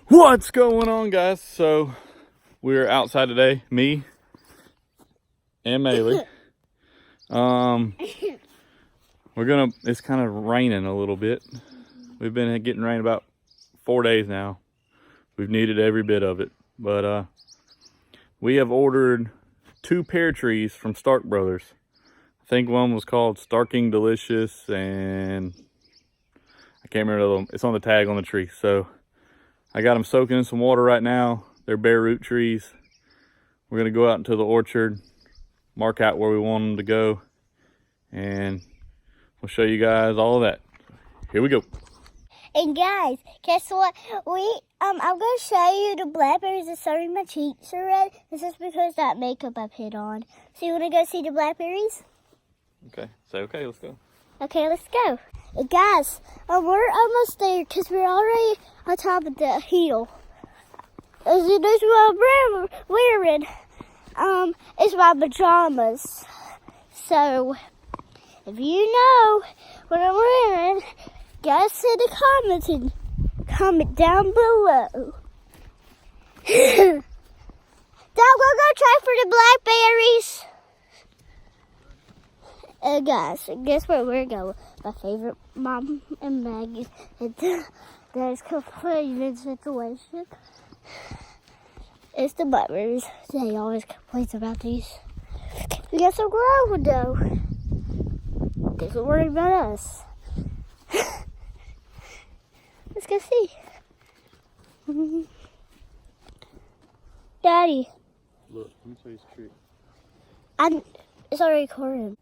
What's going on, guys? So we're outside today, me and Maylee. It's kind of raining a little bit. We've been getting rain about 4 days now. We've needed every bit of it, but we have ordered 2 pear trees from Stark Brothers. I think one was called Starking Delicious, and I can't remember them. It's on the tag on the tree. So I got them soaking in some water right now. They're bare root trees. We're gonna go out into the orchard, mark out where we want them to go, and we'll show you guys all of that. Here we go. And guys, guess what? I'm gonna show you the blackberries that started my cheeks are red. This is because that makeup I put on. So you wanna go see the blackberries? Okay, say okay, let's go. Okay, let's go. And guys, we're almost there because we're already on top of the hill. As you know what I'm wearing, it's my pajamas. So if you know what I'm wearing, guys, say the comments and comment down below. Now we're gonna try for the blackberries. Guys, guess where we're going? My favorite mom and Maggie. And there's complaining situation. It's the blackberries. They always complain about these. We got some growing though. They don't worry about us. Let's go see. Daddy. Look, let me show you this tree. It's already recording.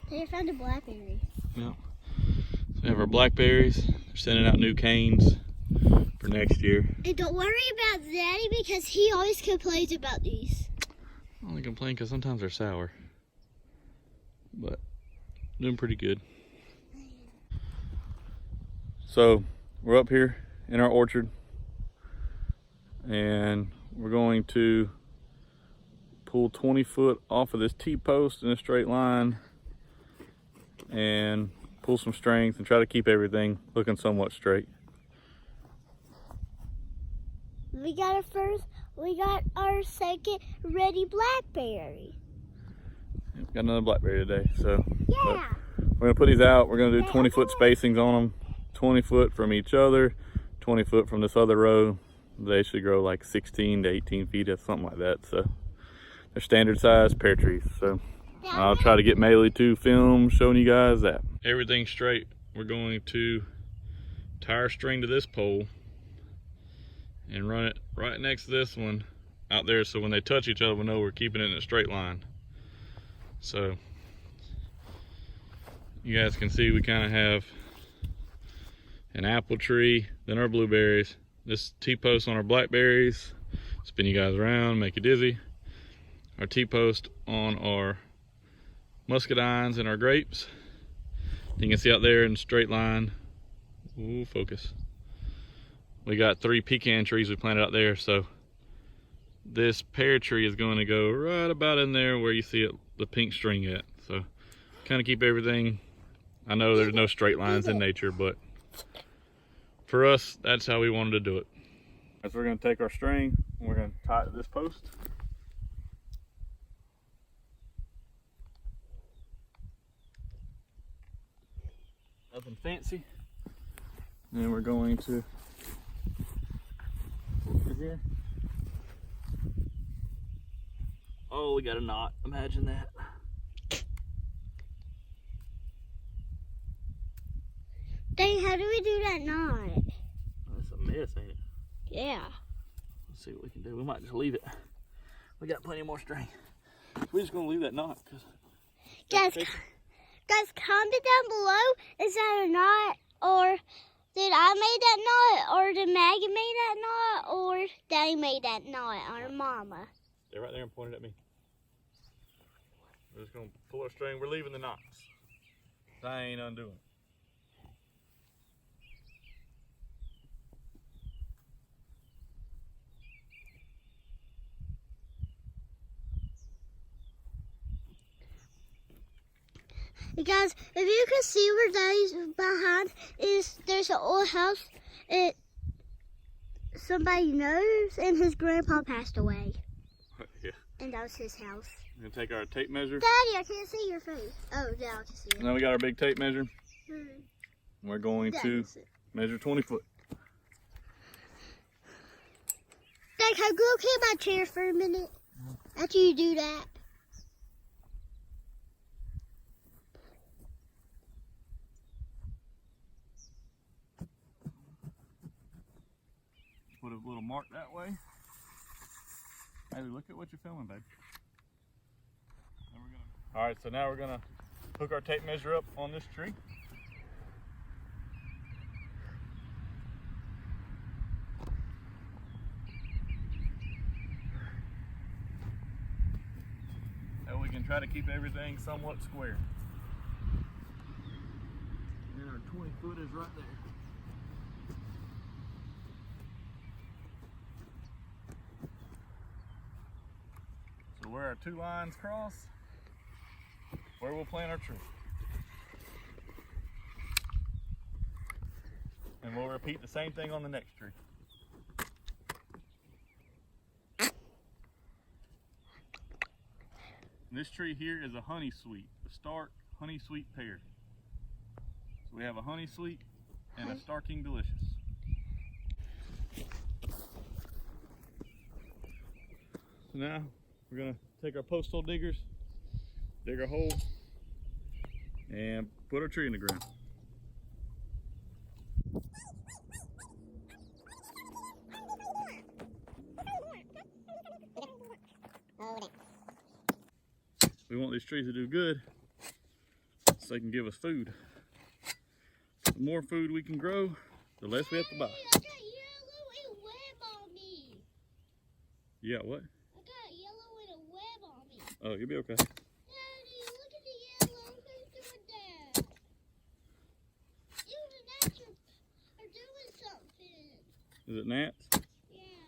They found a blackberry. Yeah. So we have our blackberries. They're sending out new canes for next year. And don't worry about Daddy because he always complains about these. I only complain because sometimes they're sour. But doing pretty good. So we're up here in our orchard and we're going to pull 20 foot off of this T-post in a straight line and pull some strings and try to keep everything looking somewhat straight. We got our second ready blackberry. Got another blackberry today, so yeah. We're gonna put these out. We're gonna do 20 foot spacings on them, 20 foot from each other, 20 foot from this other row. They should grow like 16 to 18 feet or something like that. So they're standard size pear trees. So I'll try to get Maylee to film showing you guys that. Everything's straight. We're going to tie our string to this pole and run it right next to this one out there, so when they touch each other we know we're keeping it in a straight line. So you guys can see we kind of have an apple tree, then our blueberries, this T-post on our blackberries, spin you guys around, make you dizzy, our T-post on our muscadines and our grapes. You can see out there in a straight line. Ooh, focus. We got 3 pecan trees we planted out there, so this pear tree is going to go right about in there where you see it, the pink string at. So kind of keep everything. I know there's no straight lines in nature, but for us, that's how we wanted to do it. So we're going to take our string and we're going to tie it to this post. Nothing fancy. And we're going to put it here. Oh, we got a knot. Imagine that. Dang, how do we do that knot? That's a mess, ain't it? Yeah. Let's see what we can do. We might just leave it. We got plenty more string. We're just gonna leave that knot. Guys, comment down below. Is that a knot, or did I make that knot, or did Maggie make that knot, or Daddy made that knot, or Mama? They're right there and pointed at me. We're just gonna pull our string. We're leaving the knots. I ain't undoing it. You guys, if you can see where Daddy's behind is, there's an old house. Somebody knows, and his grandpa passed away. Yeah. And that was his house. We're gonna take our tape measure. Daddy, I can't see your face. Oh, now I can see it. Now we got our big tape measure. Hmm. We're going to measure 20 foot. Dad, can I go get my chair for a minute? After you do that. Put a little mark that way. Maybe look at what you're filming, babe. All right, so now we're gonna hook our tape measure up on this tree. And we can try to keep everything somewhat square. And our 20 foot is right there. So where our two lines cross, where we'll plant our tree. And we'll repeat the same thing on the next tree. This tree here is a honey sweet, the Stark honey sweet pear. So we have a honey sweet and a Starking delicious. So now we're gonna take our post hole diggers, dig our hole, and put our tree in the ground. We want these trees to do good so they can give us food. The more food we can grow, the less we have to buy. I got yellow and web on me. You got what? I got yellow and a web on me. Oh, you'll be okay. Daddy, look at the yellow. Who's doing that? Even the gnats are doing something. Is it gnats? Yeah.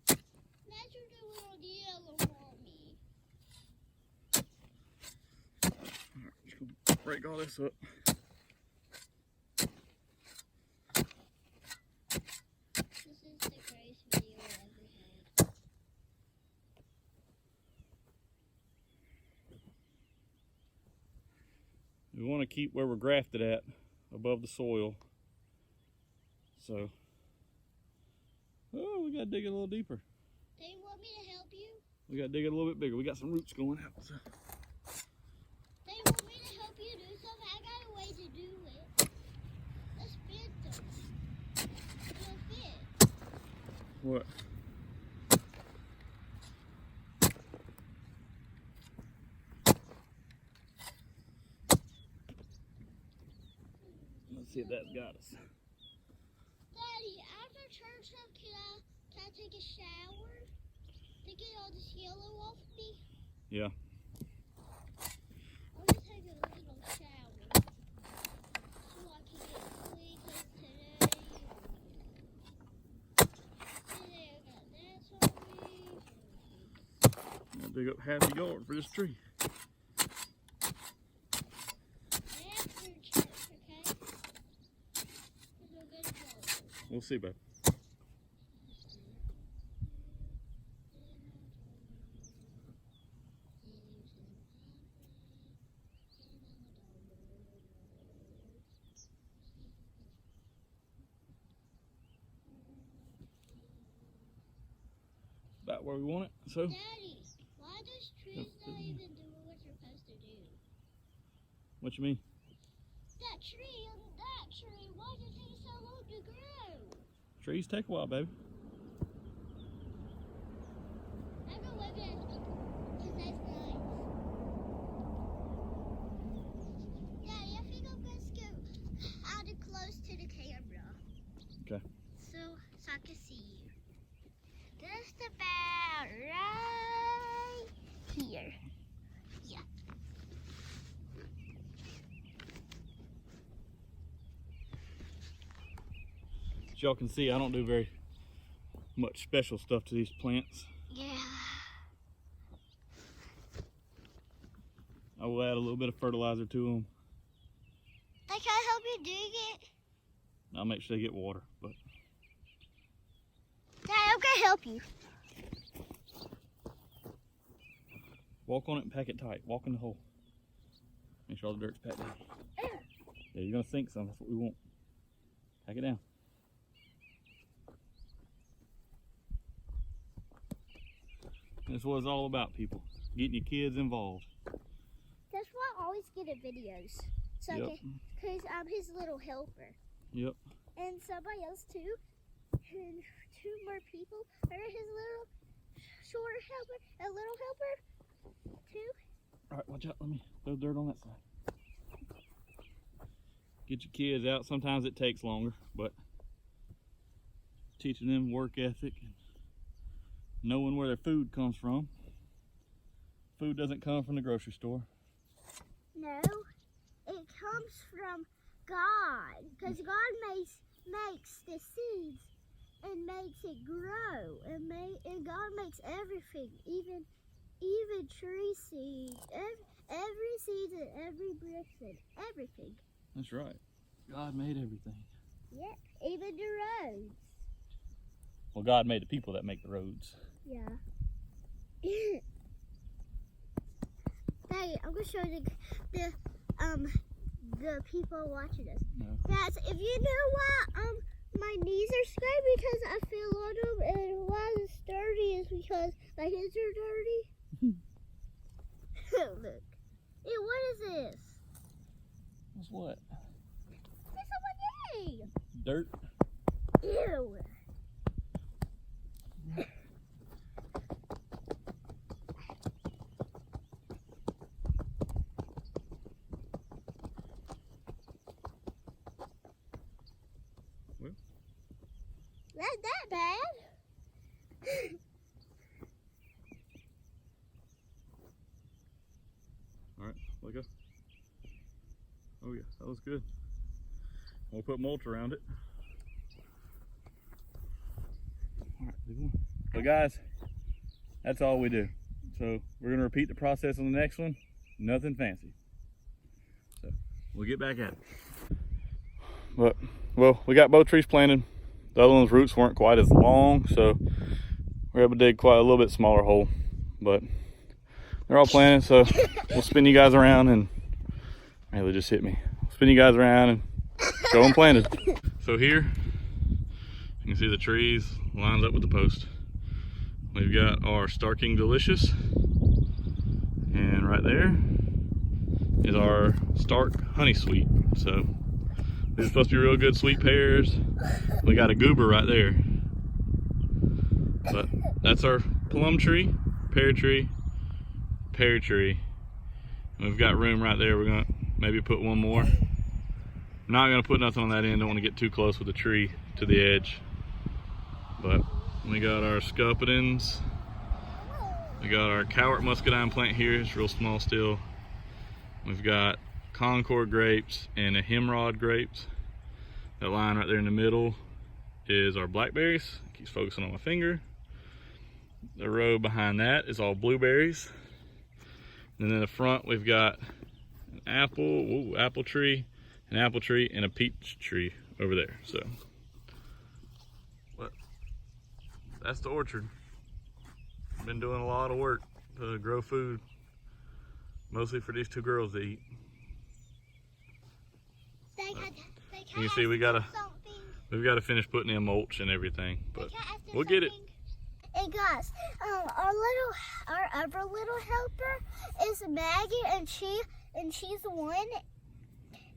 Gnats are doing all the yellow on me. Alright, just gonna break all this up. This is the greatest video I ever had. We want to keep where we're grafted at above the soil. So, oh, we got to dig it a little deeper. They want me to help you? We got to dig it a little bit bigger. We got some roots going out. So. They want me to help you do something. I got a way to do it. Let's fit them. It'll fit. What? Let's see if that's got us. Daddy, after church, can I take a shower to get all this yellow off me? Yeah. I'm gonna take a little shower so I can get clean. 'Cause today I got that on me. I'll dig up half the yard for this tree. After church, okay? 'Cause we'll go to church. We'll see, babe. About where we want it. So, Daddy, why does trees not even do what you're supposed to do? what you mean? That tree and that tree, why does it take so long to grow? Trees take a while, baby. I know what that's because that's nice. Daddy, I think I'm going to go out and close to the camera. Okay. So I can see you. Just about right here. Yeah. As y'all can see, I don't do very much special stuff to these plants. Yeah. I will add a little bit of fertilizer to them. Can I help you dig it? I'll make sure they get water, but Dad, I'm gonna help you. walk on it and pack it tight. Walk in the hole. Make sure all the dirt's packed down. Yeah, you're gonna sink some. That's what we want. Pack it down. That's what it's all about, people. Getting your kids involved. That's why I always get at videos. So, Yep. because I'm his little helper. Yep. And somebody else too. And 2 more people are his little short helper, a little helper too. All right, watch out. Let me throw dirt on that side. Get your kids out. Sometimes it takes longer, but teaching them work ethic and knowing where their food comes from. Food doesn't come from the grocery store. No, it comes from God. Because God makes the seeds and makes it grow. And God makes everything, even tree seeds, every seed and every brick and everything. That's right. God made everything. Yeah, even the roads. Well, God made the people that make the roads. Yeah. Hey, I'm gonna show you the people watching us. No. Guys, if you know why my knees are scraped because I fell on them, and why it's dirty is because my hands are dirty. Look. Ew, what is this? What's what? It's on my knee. Dirt? Ew. Well. Not that bad. All right, let go. Oh yeah, that was good. We'll put mulch around it. All right, leave it alone. But guys, that's all we do. So we're gonna repeat the process on the next one. Nothing fancy. So we'll get back at it. But, well, we got both trees planted. The other one's roots weren't quite as long, so we're able to dig quite a little bit smaller hole. But they're all planted, so we'll spin you guys around and they just hit me. Spin you guys around and show them planted. So here, you can see the trees lines up with the post. We've got our Starking Delicious, and right there is our Stark Honey Sweet. So these are supposed to be real good sweet pears. We got a goober right there. But that's our plum tree, pear tree, pear tree. And we've got room right there. We're gonna maybe put one more. I'm not gonna put nothing on that end. Don't want to get too close with the tree to the edge. But we got our scuppidens. We got our Cowart muscadine plant here. It's real small still. We've got Concord grapes and a Hemrod grapes. That line right there in the middle is our blackberries. Keeps focusing on my finger. The row behind that is all blueberries. And then in the front we've got an apple tree, an apple tree, and a peach tree over there. So, but that's the orchard. Been doing a lot of work to grow food, mostly for these 2 girls to eat. You see, we've got to finish putting in mulch and everything, but we'll get it. Hey guys, our other little helper is Maggie, and she's the one,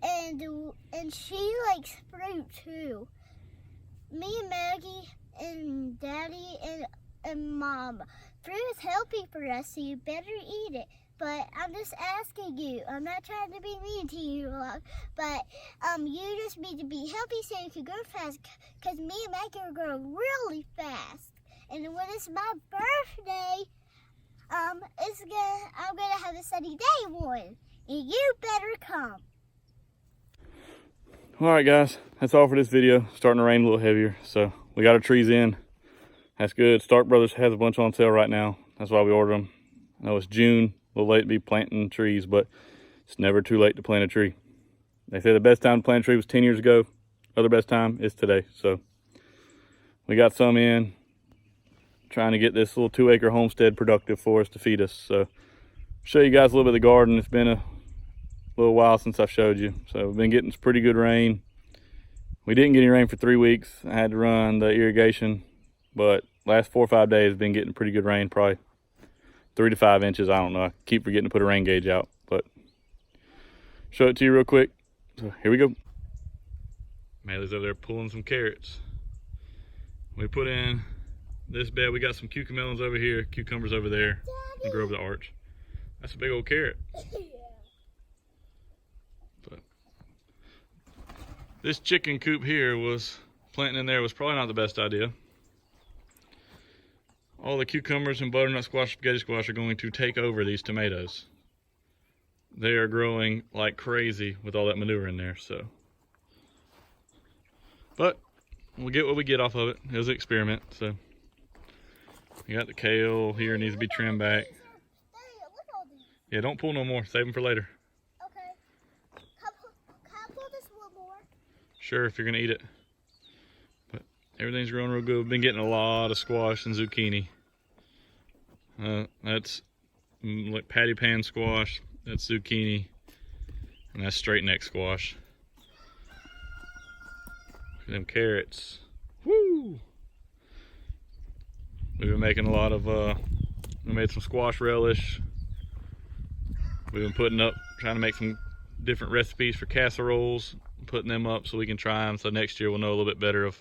and she likes fruit too. Me and Maggie and Daddy and Mom, fruit is healthy for us, so you better eat it. But I'm just asking you. I'm not trying to be mean to you, but you just need to be healthy so you can grow fast. Cause me and Maggie are growing really fast. And when it's my birthday, I'm gonna have a sunny day one, and you better come. All right, guys, that's all for this video. Starting to rain a little heavier, so we got our trees in. That's good. Stark Brothers has a bunch on sale right now. That's why we ordered them. I know it's June. A little late to be planting trees, but it's never too late to plant a tree. They say the best time to plant a tree was 10 years ago. Other best time is today. So we got some in, trying to get this little 2-acre homestead productive for us to feed us. So show you guys a little bit of the garden. It's been a little while since I've showed you. So we've been getting some pretty good rain. We didn't get any rain for 3 weeks. I had to run the irrigation, but last 4 or 5 days been getting pretty good rain, probably 3 to 5 inches. I don't know. I keep forgetting to put a rain gauge out, but show it to you real quick. So here we go. Maylee's over there pulling some carrots. We put in this bed. We got some cucamelons over here, cucumbers over there, and grow over the arch. That's a big old carrot. But this chicken coop here was planting in there was probably not the best idea. All the cucumbers and butternut squash, spaghetti squash are going to take over these tomatoes. They are growing like crazy with all that manure in there, so. But we'll get what we get off of it. It was an experiment, so. We got the kale here, needs to be trimmed back. Yeah, don't pull no more. Save them for later. Okay. Can I pull this one more? Sure, if you're gonna eat it. But everything's growing real good. We've been getting a lot of squash and zucchini. That's like patty pan squash. That's zucchini. And that's straight neck squash. Them carrots. Woo! We've been making a lot of, we made some squash relish. We've been putting up, trying to make some different recipes for casseroles, putting them up so we can try them. So next year we'll know a little bit better of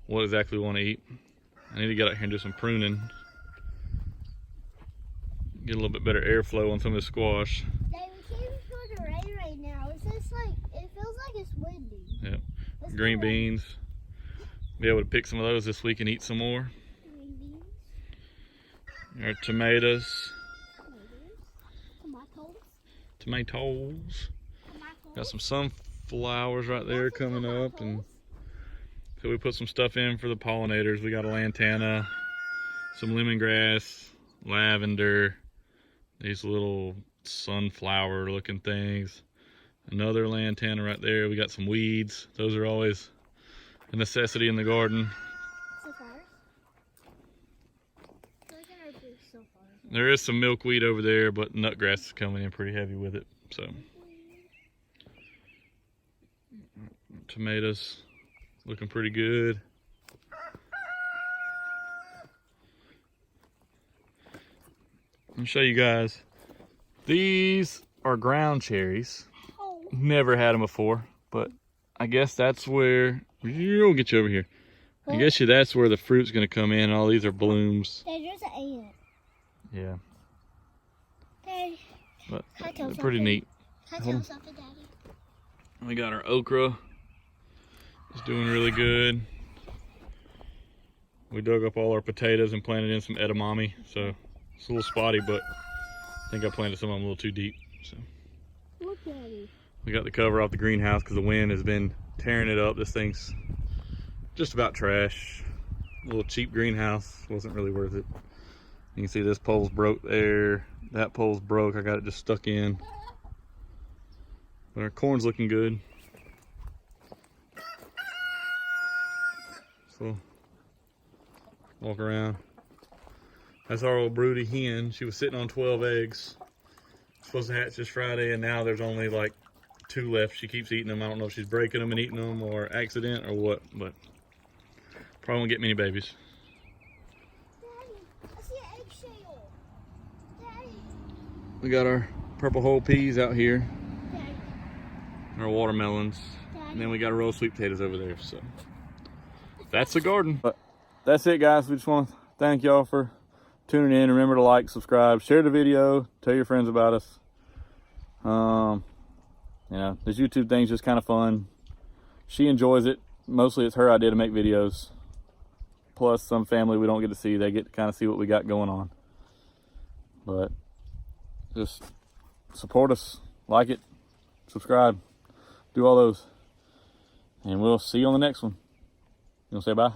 what exactly we want to eat. I need to get out here and do some pruning. Get a little bit better airflow on some of the squash. Dad, we can't afford to rain right now. It's just like, it feels like it's windy. Yep. Green beans. Be able to pick some of those this week and eat some more. Green beans. Our tomatoes. Tomatoes. Got some sunflowers right there coming up, and so we put some stuff in for the pollinators. We got a lantana, some lemongrass, lavender, these little sunflower looking things, another lantana right there. We got some weeds. Those are always a necessity in the garden. There is some milkweed over there, but nutgrass is coming in pretty heavy with it. So tomatoes looking pretty good. Let me show you guys. These are ground cherries. Never had them before, but I guess that's where, we'll get you over here. I guess that's where the fruit's gonna come in. All these are blooms. There's an ant. Yeah. Daddy, But can I tell they're pretty neat. Can I tell something, Daddy? We got our okra. It's doing really good. We dug up all our potatoes and planted in some edamame. So it's a little spotty, but I think I planted some of them a little too deep. So Look, Daddy. we got the cover off the greenhouse because the wind has been tearing it up. This thing's just about trash. A little cheap greenhouse. Wasn't really worth it. You can see this pole's broke there. That pole's broke. I got it just stuck in. But our corn's looking good. So, walk around. That's our old broody hen. She was sitting on 12 eggs. Supposed to hatch this Friday, and now there's only like 2 left. She keeps eating them. I don't know if she's breaking them and eating them or accident or what, but probably won't get many babies. We got our purple whole peas out here, our watermelons, and then we got a row of sweet potatoes over there. So that's the garden. But that's it, guys. We just want to thank y'all for tuning in. Remember to like, subscribe, share the video, tell your friends about us. You know, this YouTube thing's just kind of fun. She enjoys it. Mostly it's her idea to make videos. Plus some family we don't get to see. They get to kind of see what we got going on. But just support us, like it, subscribe, do all those. And we'll see you on the next one. You want to say bye?